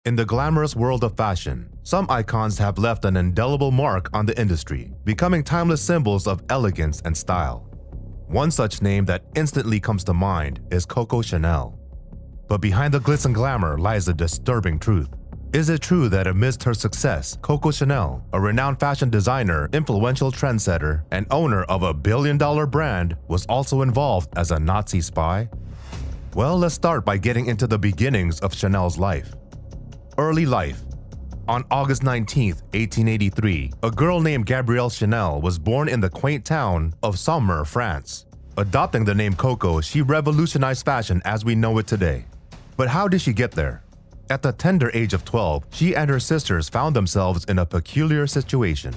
In the glamorous world of fashion, some icons have left an indelible mark on the industry, becoming timeless symbols of elegance and style. One such name that instantly comes to mind is Coco Chanel. But behind the glitz and glamour lies a disturbing truth. Is it true that amidst her success, Coco Chanel, a renowned fashion designer, influential trendsetter, and owner of a billion-dollar brand, was also involved as a Nazi spy? Well, let's start by getting into the beginnings of Chanel's life. Early life. On August 19, 1883, a girl named Gabrielle Chanel was born in the quaint town of Saumur, France. Adopting the name Coco, she revolutionized fashion as we know it today. But how did she get there? At the tender age of 12, she and her sisters found themselves in a peculiar situation.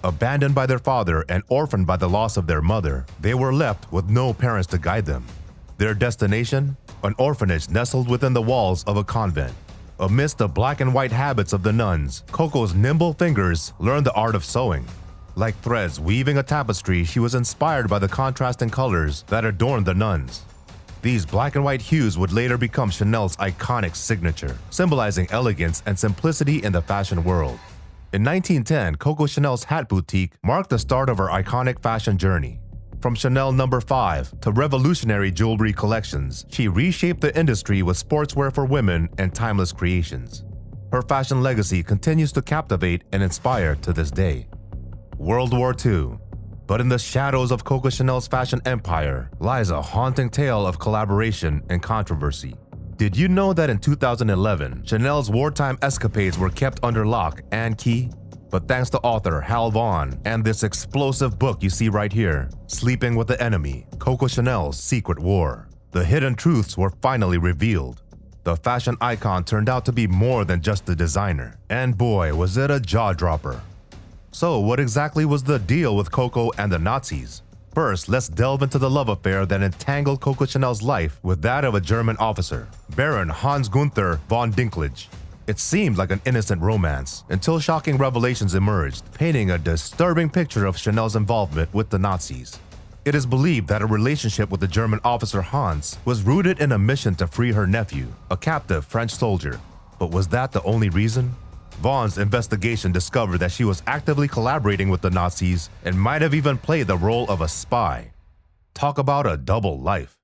Abandoned by their father and orphaned by the loss of their mother, they were left with no parents to guide them. Their destination? An orphanage nestled within the walls of a convent. Amidst the black and white habits of the nuns, Coco's nimble fingers learned the art of sewing. Like threads weaving a tapestry, she was inspired by the contrasting colors that adorned the nuns. These black and white hues would later become Chanel's iconic signature, symbolizing elegance and simplicity in the fashion world. In 1910, Coco Chanel's hat boutique marked the start of her iconic fashion journey. From Chanel No. 5 to revolutionary jewelry collections, she reshaped the industry with sportswear for women and timeless creations. Her fashion legacy continues to captivate and inspire to this day. World War II. But in the shadows of Coco Chanel's fashion empire lies a haunting tale of collaboration and controversy. Did you know that in 2011, Chanel's wartime escapades were kept under lock and key? But thanks to author Heil and this explosive book you see right here, Sleeping with the Enemy, Coco Chanel's Secret War, the hidden truths were finally revealed. The fashion icon turned out to be more than just a designer, and boy was it a jaw-dropper. So what exactly was the deal with Coco and the Nazis? First, let's delve into the love affair that entangled Coco Chanel's life with that of a German officer, Baron Hans Gunther von Dinklage. It seemed like an innocent romance until shocking revelations emerged, painting a disturbing picture of Chanel's involvement with the Nazis. It is believed that a relationship with the German officer Hans was rooted in a mission to free her nephew, a captive French soldier. But was that the only reason? Vaughn's investigation discovered that she was actively collaborating with the Nazis and might have even played the role of a spy. Talk about a double life.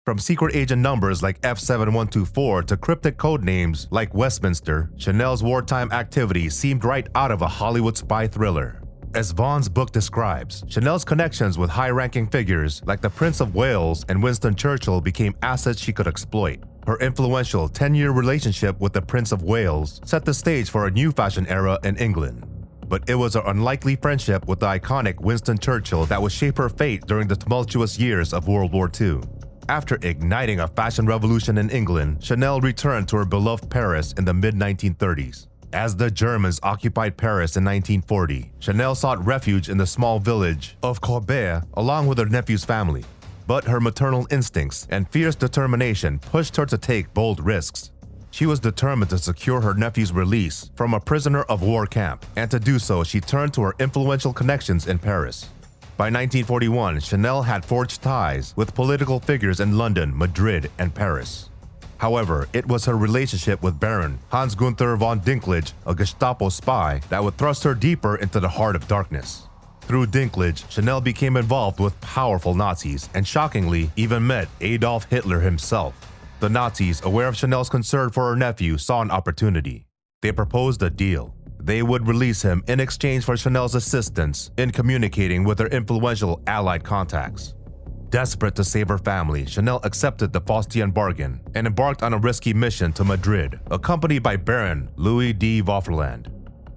From secret agent numbers like F7124 to cryptic code names like Westminster, Chanel's wartime activities seemed right out of a Hollywood spy thriller. As Vaughn's book describes, Chanel's connections with high-ranking figures like the Prince of Wales and Winston Churchill became assets she could exploit. Her influential 10-year relationship with the Prince of Wales set the stage for a new fashion era in England. But it was her unlikely friendship with the iconic Winston Churchill that would shape her fate during the tumultuous years of World War II. After igniting a fashion revolution in England, Chanel returned to her beloved Paris in the mid-1930s. As the Germans occupied Paris in 1940, Chanel sought refuge in the small village of Corbet along with her nephew's family. But her maternal instincts and fierce determination pushed her to take bold risks. She was determined to secure her nephew's release from a prisoner of war camp, and to do so, she turned to her influential connections in Paris. By 1941, Chanel had forged ties with political figures in London, Madrid, and Paris. However, it was her relationship with Baron Hans Gunther von Dinklage, a Gestapo spy, that would thrust her deeper into the heart of darkness. Through Dinklage, Chanel became involved with powerful Nazis and shockingly even met Adolf Hitler himself. The Nazis, aware of Chanel's concern for her nephew, saw an opportunity. They proposed a deal. They would release him in exchange for Chanel's assistance in communicating with her influential Allied contacts. Desperate to save her family, Chanel accepted the Faustian bargain and embarked on a risky mission to Madrid, accompanied by Baron Louis de Vaufferland.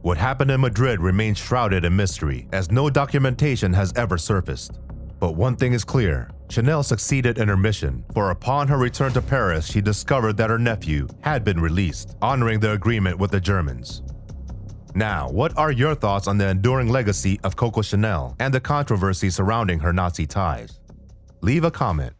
What happened in Madrid remains shrouded in mystery, as no documentation has ever surfaced. But one thing is clear, Chanel succeeded in her mission, for upon her return to Paris, she discovered that her nephew had been released, honoring the agreement with the Germans. Now, what are your thoughts on the enduring legacy of Coco Chanel and the controversy surrounding her Nazi ties? Leave a comment.